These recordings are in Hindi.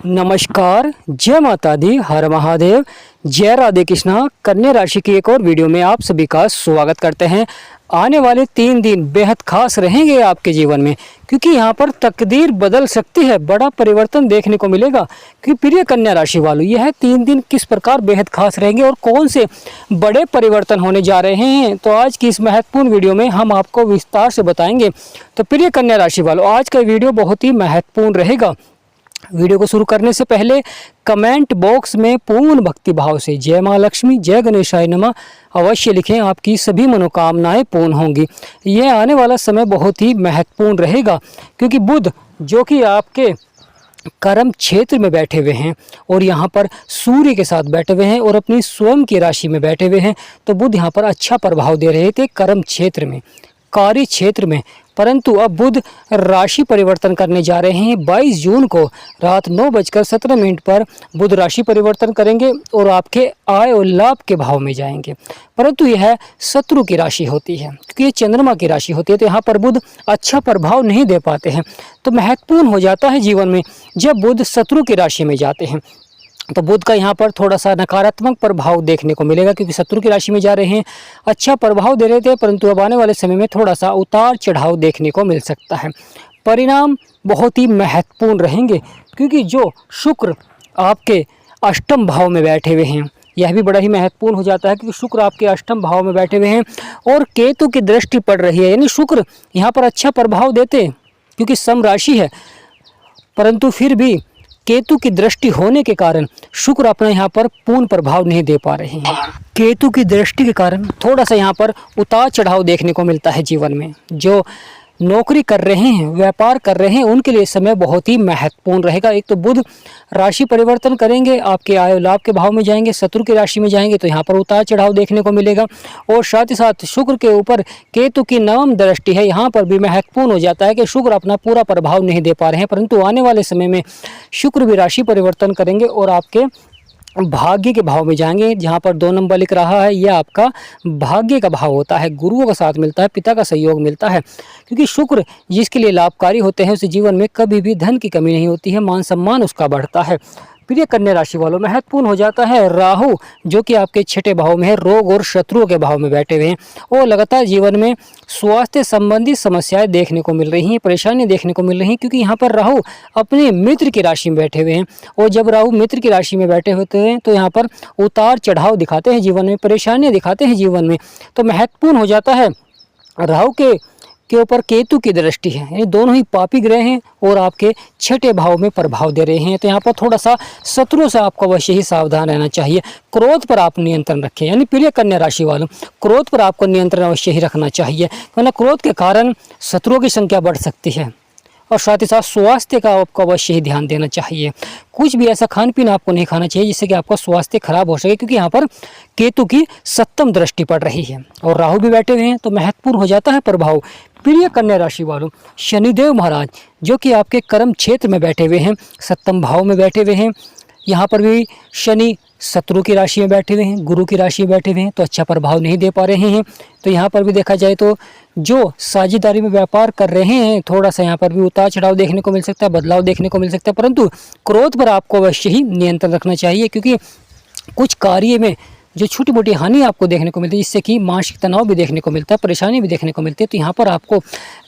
नमस्कार, जय माता दी, हर महादेव, जय राधे कृष्णा। कन्या राशि की एक और वीडियो में आप सभी का स्वागत करते हैं। आने वाले 3 दिन बेहद खास रहेंगे आपके जीवन में, क्योंकि यहाँ पर तकदीर बदल सकती है, बड़ा परिवर्तन देखने को मिलेगा। कि प्रिय कन्या राशि वालों, यह 3 दिन किस प्रकार बेहद खास रहेंगे और कौन से बड़े परिवर्तन होने जा रहे हैं, तो आज की इस महत्वपूर्ण वीडियो में हम आपको विस्तार से बताएंगे। तो प्रिय कन्या राशि वालों, आज का वीडियो बहुत ही महत्वपूर्ण रहेगा। वीडियो को शुरू करने से पहले कमेंट बॉक्स में पूर्ण भक्ति भाव से जय माँ लक्ष्मी, जय गणेशाय नमः अवश्य लिखें। आपकी सभी मनोकामनाएं पूर्ण होंगी। यह आने वाला समय बहुत ही महत्वपूर्ण रहेगा, क्योंकि बुध जो कि आपके कर्म क्षेत्र में बैठे हुए हैं और यहाँ पर सूर्य के साथ बैठे हुए हैं और अपनी स्वयं की राशि में बैठे हुए हैं। तो बुध यहाँ पर अच्छा प्रभाव दे रहे थे कर्म क्षेत्र में, कार्य क्षेत्र में, परंतु अब बुध राशि परिवर्तन करने जा रहे हैं। 22 जून को रात 9:17 पर बुध राशि परिवर्तन करेंगे और आपके आय और लाभ के भाव में जाएंगे। परंतु यह शत्रु की राशि होती है, क्योंकि ये चंद्रमा की राशि होती है, तो यहाँ पर बुध अच्छा प्रभाव नहीं दे पाते हैं। तो महत्वपूर्ण हो जाता है जीवन में जब बुध शत्रु की राशि में जाते हैं। तो बुध का यहाँ पर थोड़ा सा नकारात्मक प्रभाव देखने को मिलेगा, क्योंकि शत्रु की राशि में जा रहे हैं। अच्छा प्रभाव दे रहे थे, परंतु अब आने वाले समय में थोड़ा सा उतार चढ़ाव देखने को मिल सकता है। परिणाम बहुत ही महत्वपूर्ण रहेंगे, क्योंकि जो शुक्र आपके अष्टम भाव में बैठे हुए हैं, यह भी बड़ा ही महत्वपूर्ण हो जाता है, क्योंकि शुक्र आपके अष्टम भाव में बैठे हुए हैं और केतु की दृष्टि पड़ रही है। यानी शुक्र यहाँ पर अच्छा प्रभाव देते, क्योंकि सम राशि है, परंतु फिर भी केतु की दृष्टि होने के कारण शुक्र अपना यहाँ पर पूर्ण प्रभाव नहीं दे पा रहे हैं। केतु की दृष्टि के कारण थोड़ा सा यहाँ पर उतार चढ़ाव देखने को मिलता है जीवन में। जो नौकरी कर रहे हैं, व्यापार कर रहे हैं, उनके लिए समय बहुत ही महत्वपूर्ण रहेगा। एक तो बुध राशि परिवर्तन करेंगे, आपके आय लाभ के भाव में जाएंगे, शत्रु की राशि में जाएंगे, तो यहाँ पर उतार चढ़ाव देखने को मिलेगा। और साथ ही साथ शुक्र के ऊपर केतु की नवम दृष्टि है, यहाँ पर भी महत्वपूर्ण हो जाता है कि शुक्र अपना पूरा प्रभाव नहीं दे पा रहे हैं, परंतु आने वाले समय में शुक्र भी राशि परिवर्तन करेंगे और आपके भाग्य के भाव में जाएंगे। जहाँ पर 2 नंबर लिख रहा है, यह आपका भाग्य का भाव होता है, गुरुओं का साथ मिलता है, पिता का सहयोग मिलता है, क्योंकि शुक्र जिसके लिए लाभकारी होते हैं उसे जीवन में कभी भी धन की कमी नहीं होती है, मान सम्मान उसका बढ़ता है। प्रिय कन्या राशि वालों, महत्वपूर्ण हो जाता है राहु जो कि आपके 6ठे भाव में है, रोग और शत्रुओं के भाव में बैठे हुए हैं और लगातार जीवन में स्वास्थ्य संबंधी समस्याएं देखने को मिल रही हैं, परेशानी देखने को मिल रही हैं, क्योंकि यहाँ पर राहु अपने मित्र की राशि में बैठे हुए हैं। और जब राहु मित्र की राशि में बैठे होते हैं तो यहाँ पर उतार चढ़ाव दिखाते हैं जीवन में, परेशानियाँ दिखाते हैं जीवन में। तो महत्वपूर्ण हो जाता है राहु के ऊपर केतु की दृष्टि है, यानी दोनों ही पापी ग्रह हैं और आपके 6ठे भाव में प्रभाव दे रहे हैं। तो यहाँ पर थोड़ा सा शत्रुओं से आपको अवश्य ही सावधान रहना चाहिए। क्रोध पर आप नियंत्रण रखें, यानी प्रिय कन्या राशि वालों, क्रोध पर आपको नियंत्रण अवश्य ही रखना चाहिए, वरना क्रोध के कारण शत्रुओं की संख्या बढ़ सकती है। और साथ ही साथ स्वास्थ्य का आपको अवश्य ही ध्यान देना चाहिए। कुछ भी ऐसा खान पीन आपको नहीं खाना चाहिए जिससे कि आपका स्वास्थ्य खराब हो सके, क्योंकि यहाँ पर केतु की 7म दृष्टि पड़ रही है और राहु भी बैठे हुए हैं, तो महत्वपूर्ण हो जाता है प्रभाव। प्रिय कन्या राशि वालों, शनिदेव महाराज जो कि आपके कर्म क्षेत्र में बैठे हुए हैं, 7म भाव में बैठे हुए हैं। यहाँ पर भी शनि शत्रु की राशि में बैठे हुए हैं, गुरु की राशि में बैठे हुए हैं, तो अच्छा प्रभाव नहीं दे पा रहे हैं। तो यहाँ पर भी देखा जाए तो जो साझेदारी में व्यापार कर रहे हैं, थोड़ा सा यहाँ पर भी उतार चढ़ाव देखने को मिल सकता है, बदलाव देखने को मिल सकता है, परंतु क्रोध पर आपको अवश्य ही नियंत्रण रखना चाहिए, क्योंकि कुछ कार्य में जो छोटी मोटी हानि आपको देखने को मिलती है, जिससे कि मानसिक तनाव भी देखने को मिलता है, परेशानी भी देखने को मिलती है। तो यहाँ पर आपको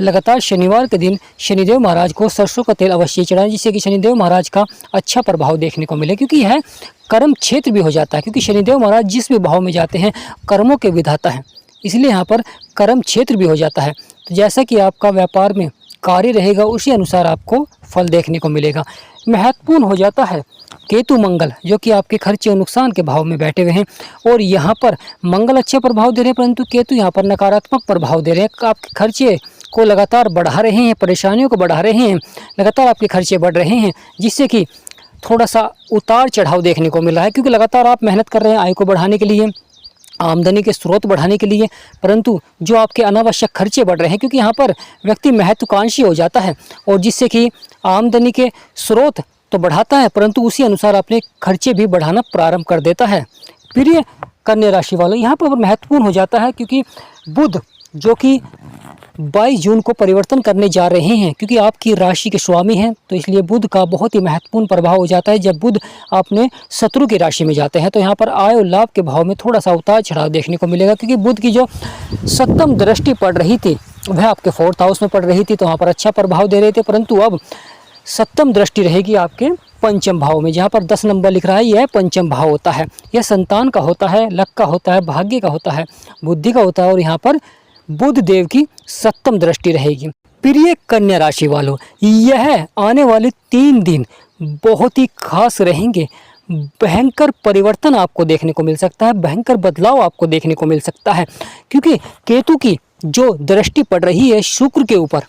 लगातार शनिवार के दिन शनिदेव महाराज को सरसों का तेल अवश्य चढ़ाएं, जिससे कि शनिदेव महाराज का अच्छा प्रभाव देखने को मिले, क्योंकि यह कर्म क्षेत्र भी हो जाता है, क्योंकि शनिदेव महाराज जिस भी भाव में जाते हैं कर्मों के विधाता हैं, इसलिए यहाँ पर कर्म क्षेत्र भी हो जाता है। तो जैसा कि आपका व्यापार में कार्य रहेगा उसी अनुसार आपको फल देखने को मिलेगा। महत्वपूर्ण हो जाता है केतु मंगल जो कि आपके खर्चे और नुकसान के भाव में बैठे हुए हैं और यहाँ पर मंगल अच्छे प्रभाव दे रहे हैं, परंतु केतु यहाँ पर नकारात्मक प्रभाव दे रहे हैं। आपके खर्चे को लगातार बढ़ा रहे हैं, परेशानियों को बढ़ा रहे हैं, लगातार आपके खर्चे बढ़ रहे हैं, जिससे कि थोड़ा सा उतार चढ़ाव देखने को मिल रहा है, क्योंकि लगातार आप मेहनत कर रहे हैं आय को बढ़ाने के लिए, आमदनी के स्रोत बढ़ाने के लिए, परंतु जो आपके अनावश्यक खर्चे बढ़ रहे हैं, क्योंकि यहाँ पर व्यक्ति महत्वाकांक्षी हो जाता है और जिससे कि आमदनी के स्रोत तो बढ़ाता है, परंतु उसी अनुसार अपने खर्चे भी बढ़ाना प्रारंभ कर देता है। प्रिय कन्या राशि वालों, यहाँ पर महत्वपूर्ण हो जाता है, क्योंकि बुध जो कि 22 जून को परिवर्तन करने जा रहे हैं, क्योंकि आपकी राशि के स्वामी हैं। तो इसलिए बुध का बहुत ही महत्वपूर्ण प्रभाव हो जाता है। जब बुध अपने शत्रु की राशि में जाते हैं तो यहाँ पर आय और लाभ के भाव में थोड़ा सा उतार चढ़ाव देखने को मिलेगा, क्योंकि बुध की जो सप्तम दृष्टि पड़ रही थी वह आपके 4th हाउस में पड़ रही थी, तो वहाँ पर अच्छा प्रभाव दे रहे थे। परंतु अब सप्तम दृष्टि रहेगी आपके पंचम भाव में, जहाँ पर 10 नंबर लिख रहा है, यह पंचम भाव होता है। यह संतान का होता है, लक का होता है, भाग्य का होता है, बुद्धि का होता है, और यहाँ पर बुध देव की सप्तम दृष्टि रहेगी। प्रिय कन्या राशि वालों, यह आने वाले 3 दिन बहुत ही खास रहेंगे। भयंकर परिवर्तन आपको देखने को मिल सकता है, भयंकर बदलाव आपको देखने को मिल सकता है, क्योंकि केतु की जो दृष्टि पड़ रही है शुक्र के ऊपर,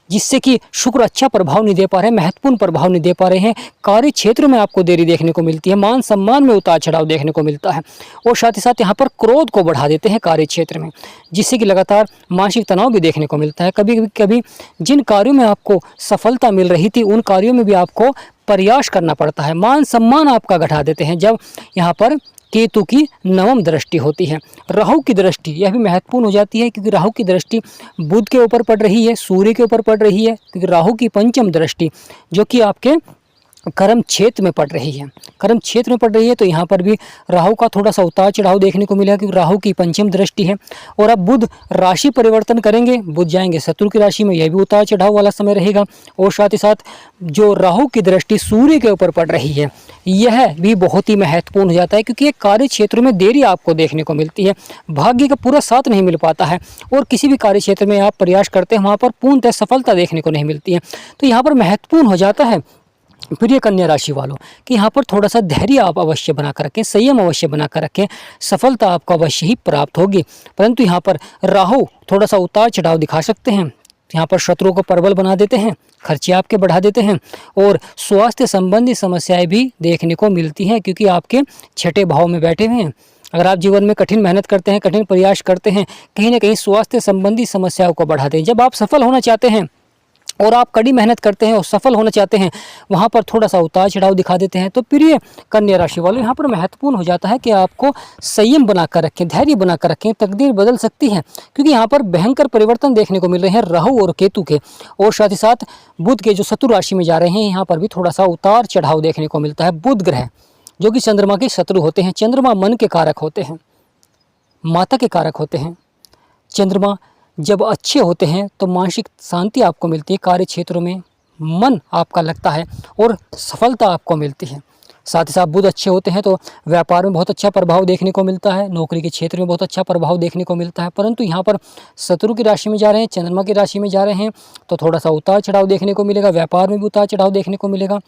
जिससे कि शुक्र अच्छा प्रभाव नहीं दे पा रहे हैं, महत्वपूर्ण प्रभाव नहीं दे पा रहे हैं। कार्य क्षेत्र में आपको देरी देखने को मिलती है, मान सम्मान में उतार चढ़ाव देखने को मिलता है, और साथ ही साथ यहाँ पर क्रोध को बढ़ा देते हैं कार्य क्षेत्र में, जिससे कि लगातार मानसिक तनाव भी देखने को मिलता है। कभी जिन कार्यों में आपको सफलता मिल रही थी उन कार्यों में भी आपको प्रयास करना पड़ता है, मान सम्मान आपका घटा देते हैं जब यहाँ पर केतु की नवम दृष्टि होती है। राहु की दृष्टि यह भी महत्वपूर्ण हो जाती है, क्योंकि राहु की दृष्टि बुध के ऊपर पड़ रही है, सूर्य के ऊपर पड़ रही है, क्योंकि राहु की पंचम दृष्टि जो कि आपके कर्म क्षेत्र में पड़ रही है, कर्म क्षेत्र में पड़ रही है, तो यहाँ पर भी राहु का थोड़ा सा उतार चढ़ाव देखने को मिलेगा, क्योंकि राहु की पंचम दृष्टि है। और अब बुध राशि परिवर्तन करेंगे, बुध जाएंगे शत्रु की राशि में, यह भी उतार चढ़ाव वाला समय रहेगा। और साथ ही साथ जो राहु की दृष्टि सूर्य के ऊपर पड़ रही है यह भी बहुत ही महत्वपूर्ण हो जाता है, क्योंकि ये कार्य क्षेत्र में देरी आपको देखने को मिलती है, भाग्य का पूरा साथ नहीं मिल पाता है, और किसी भी कार्य क्षेत्र में आप प्रयास करते हैं वहाँ पर पूर्णतः सफलता देखने को नहीं मिलती है। तो यहाँ पर महत्वपूर्ण हो जाता है प्रिय कन्या राशि वालों कि यहाँ पर थोड़ा सा धैर्य आप अवश्य बनाकर रखें, संयम अवश्य बनाकर रखें, सफलता आपको अवश्य ही प्राप्त होगी। परंतु यहाँ पर राहु थोड़ा सा उतार चढ़ाव दिखा सकते हैं, यहाँ पर शत्रुओं को प्रबल बना देते हैं, खर्चे आपके बढ़ा देते हैं, और स्वास्थ्य संबंधी समस्याएं भी देखने को मिलती हैं, क्योंकि आपके 6ठे भाव में बैठे हुए हैं। अगर आप जीवन में कठिन मेहनत करते हैं, कठिन प्रयास करते हैं, कहीं ना कहीं स्वास्थ्य संबंधी समस्याओं को बढ़ाते हैं। जब आप सफल होना चाहते हैं और आप कड़ी मेहनत करते हैं और सफल होना चाहते हैं, वहाँ पर थोड़ा सा उतार चढ़ाव दिखा देते हैं। तो प्रिय कन्या राशि वालों, यहाँ पर महत्वपूर्ण हो जाता है कि आपको संयम बनाकर रखें, धैर्य बनाकर रखें, तकदीर बदल सकती है, क्योंकि यहाँ पर भयंकर परिवर्तन देखने को मिल रहे हैं राहु और केतु के, और साथ ही साथ बुध के जो शत्रु राशि में जा रहे हैं, यहाँ पर भी थोड़ा सा उतार चढ़ाव देखने को मिलता है। बुध ग्रह जो कि चंद्रमा के शत्रु होते हैं, चंद्रमा मन के कारक होते हैं, माता के कारक होते हैं। चंद्रमा जब अच्छे होते हैं तो मानसिक शांति आपको मिलती है, कार्य क्षेत्रों में मन आपका लगता है और सफलता आपको मिलती है। साथ ही साथ बुध अच्छे होते हैं तो व्यापार में बहुत अच्छा प्रभाव देखने को मिलता है, नौकरी के क्षेत्र में बहुत अच्छा प्रभाव देखने को मिलता है। परंतु यहाँ पर शत्रु की राशि में जा रहे हैं, चंद्रमा की राशि में जा रहे हैं, तो थोड़ा सा उतार चढ़ाव देखने को मिलेगा, व्यापार में भी उतार चढ़ाव देखने को मिलेगा।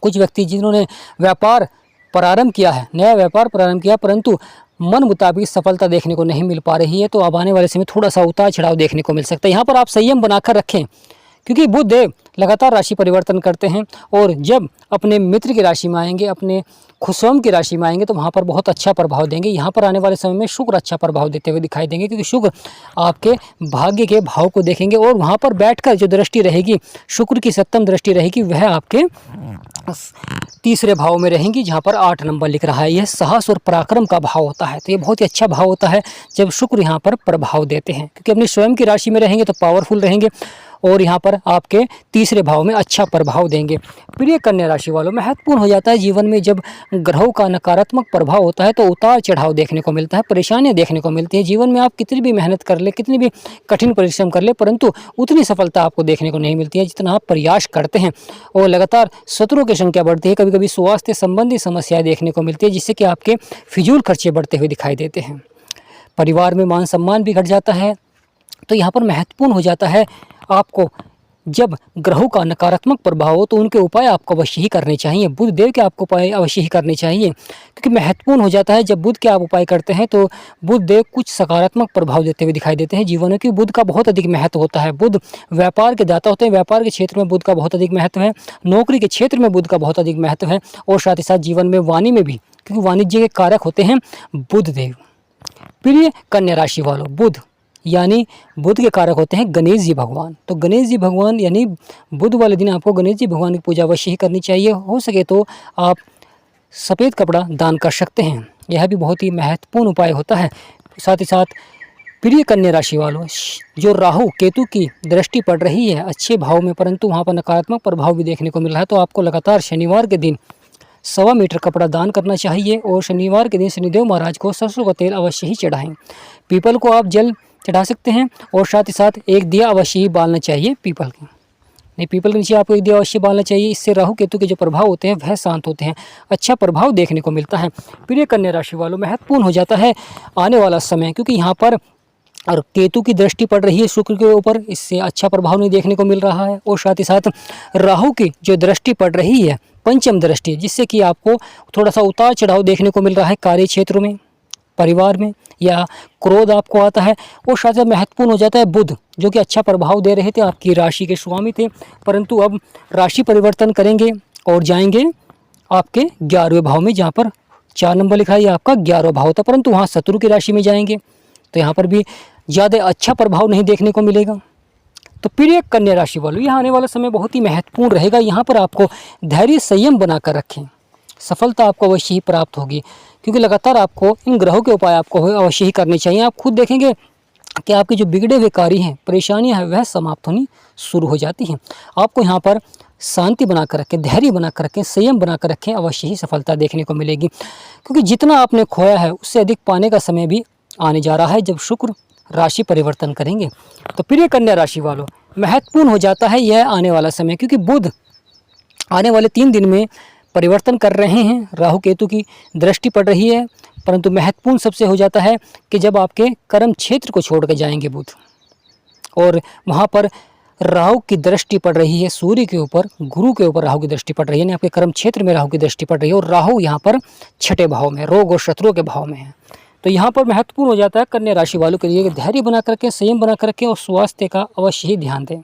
कुछ व्यक्ति जिन्होंने व्यापार प्रारंभ किया है, नया व्यापार प्रारंभ किया, परंतु मन मुताबिक सफलता देखने को नहीं मिल पा रही है, तो अब आने वाले समय थोड़ा सा उतार चढ़ाव देखने को मिल सकता है। यहाँ पर आप संयम बनाकर रखें, क्योंकि बुध देव लगातार राशि परिवर्तन करते हैं, और जब अपने मित्र की राशि में आएंगे, अपने खुशवम की राशि में आएंगे, तो वहाँ पर बहुत अच्छा प्रभाव देंगे। यहाँ पर आने वाले समय में शुक्र अच्छा प्रभाव देते हुए दिखाई देंगे, क्योंकि शुक्र आपके भाग्य के भाव को देखेंगे, और वहाँ पर बैठकर जो दृष्टि रहेगी, शुक्र की सप्तम दृष्टि रहेगी, वह आपके 3रे भाव में रहेंगी, जहाँ पर 8 नंबर लिख रहा है। यह साहस और पराक्रम का भाव होता है, तो ये बहुत ही अच्छा भाव होता है जब शुक्र यहाँ पर प्रभाव देते हैं, क्योंकि अपनी स्वयं की राशि में रहेंगे तो पावरफुल रहेंगे, और यहाँ पर आपके 3रे भाव में अच्छा प्रभाव देंगे। प्रिय कन्या राशि वालों, महत्वपूर्ण हो जाता है जीवन में जब ग्रहों का नकारात्मक प्रभाव होता है तो उतार चढ़ाव देखने को मिलता है, परेशानियां देखने को मिलती है। जीवन में आप कितनी भी मेहनत कर ले, कितनी भी कठिन परिश्रम कर ले, परंतु उतनी सफलता आपको देखने को नहीं मिलती है जितना आप प्रयास करते हैं, और लगातार शत्रुओं की संख्या बढ़ती है। कभी कभी स्वास्थ्य संबंधी समस्याएं देखने को मिलती है, जिससे कि आपके फिजूल खर्चे बढ़ते हुए दिखाई देते हैं। परिवार में मान सम्मान भी घट जाता है। तो यहाँ पर महत्वपूर्ण हो जाता है, आपको जब ग्रहों का नकारात्मक प्रभाव हो तो उनके उपाय आपको अवश्य ही करने चाहिए, बुध देव के आपको उपाय अवश्य ही करने चाहिए, क्योंकि महत्वपूर्ण हो जाता है जब बुध के आप उपाय करते हैं तो बुध देव कुछ सकारात्मक प्रभाव देते हुए दिखाई देते हैं जीवन में, क्योंकि बुध का बहुत अधिक महत्व होता है। बुध व्यापार के दाता होते हैं, व्यापार के क्षेत्र में बुध का बहुत अधिक महत्व है, नौकरी के क्षेत्र में बुध का बहुत अधिक महत्व है, और साथ ही साथ जीवन में वाणी में भी, क्योंकि वाणिज्य के कारक होते हैं बुध देव। प्रिय कन्या राशि वालों, बुध यानी बुध के कारक होते हैं गणेश जी भगवान। तो गणेश जी भगवान यानी बुध वाले दिन आपको गणेश जी भगवान की पूजा अवश्य ही करनी चाहिए। हो सके तो आप सफ़ेद कपड़ा दान कर सकते हैं, यह भी बहुत ही महत्वपूर्ण उपाय होता है। साथ ही साथ प्रिय कन्या राशि वालों, जो राहु केतु की दृष्टि पड़ रही है अच्छे भाव में, परंतु वहाँ पर नकारात्मक प्रभाव भी देखने को मिल रहा है, तो आपको लगातार शनिवार के दिन 1.25 मीटर कपड़ा दान करना चाहिए और शनिवार के दिन शनिदेव महाराज को सरसों का तेल अवश्य ही चढ़ाएं। पीपल को आप जल चढ़ा सकते हैं और साथ ही साथ एक दिया अवश्य ही बालना चाहिए पीपल के। नहीं, पीपल के नीचे आपको एक दिया अवश्य बालना चाहिए। इससे राहु केतु के जो प्रभाव होते हैं वह शांत होते हैं, अच्छा प्रभाव देखने को मिलता है। प्रिय कन्या राशि वालों, महत्वपूर्ण हो जाता है आने वाला समय, क्योंकि यहाँ पर और केतु की दृष्टि पड़ रही है शुक्र के ऊपर, इससे अच्छा प्रभाव नहीं देखने को मिल रहा है। और साथ ही साथ राहु की जो दृष्टि पड़ रही है पंचम दृष्टि, जिससे कि आपको थोड़ा सा उतार चढ़ाव देखने को मिल रहा है कार्य क्षेत्र में, परिवार में, या क्रोध आपको आता है। और साथ ही महत्वपूर्ण हो जाता है बुध, जो कि अच्छा प्रभाव दे रहे थे, आपकी राशि के स्वामी थे, परंतु अब राशि परिवर्तन करेंगे और जाएंगे आपके 11वें भाव में, जहाँ पर 4 नंबर लिखा है आपका 11वां भाव था, परंतु वहाँ शत्रु की राशि में जाएंगे, तो यहाँ पर भी ज़्यादा अच्छा प्रभाव नहीं देखने को मिलेगा। तो प्रिय कन्या राशि वालों, यहाँ आने वाला समय बहुत ही महत्वपूर्ण रहेगा। यहाँ पर आपको धैर्य संयम बनाकर रखें, सफलता आपको अवश्य ही प्राप्त होगी, क्योंकि लगातार आपको इन ग्रहों के उपाय आपको अवश्य ही करने चाहिए। आप खुद देखेंगे कि आपके जो बिगड़े हुए कार्य हैं, परेशानियाँ हैं, वह समाप्त होनी शुरू हो जाती हैं। आपको यहाँ पर शांति बनाकर रखें, धैर्य बनाकर रखें, संयम बनाकर रखें, अवश्य ही सफलता देखने को मिलेगी, क्योंकि जितना आपने खोया है उससे अधिक पाने का समय भी आने जा रहा है जब शुक्र राशि परिवर्तन करेंगे। तो प्रिय कन्या राशि वालों, महत्वपूर्ण हो जाता है यह आने वाला समय, क्योंकि बुध आने वाले 3 दिन में परिवर्तन कर रहे हैं, राहु केतु की दृष्टि पड़ रही है, परंतु महत्वपूर्ण सबसे हो जाता है कि जब आपके कर्म क्षेत्र को छोड़ कर जाएंगे बुध, और वहाँ पर राहु की दृष्टि पड़ रही है सूर्य के ऊपर, गुरु के ऊपर राहु की दृष्टि पड़ रही है, यानी आपके कर्म क्षेत्र में राहु की दृष्टि पड़ रही है, और राहु यहाँ पर 6ठे भाव में, रोग और शत्रुओं के भाव में है। तो यहाँ पर महत्वपूर्ण हो जाता है कन्या राशि वालों के लिए धैर्य बना करके, संयम बना करके और स्वास्थ्य का अवश्य ही ध्यान दें।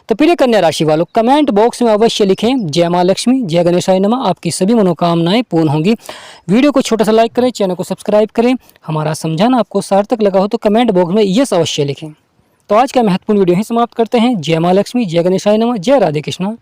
तो प्रिय कन्या राशि वालों, कमेंट बॉक्स में अवश्य लिखें जय माँ लक्ष्मी, जय गणेशाय नमः, आपकी सभी मनोकामनाएं पूर्ण होंगी। वीडियो को छोटा सा लाइक करें, चैनल को सब्सक्राइब करें। हमारा समझाना आपको सार्थक लगा हो तो कमेंट बॉक्स में यस अवश्य लिखें। तो आज का महत्वपूर्ण वीडियो ही समाप्त करते हैं। जय माँ लक्ष्मी, जय गणेशाय नमः, जय राधे कृष्णा।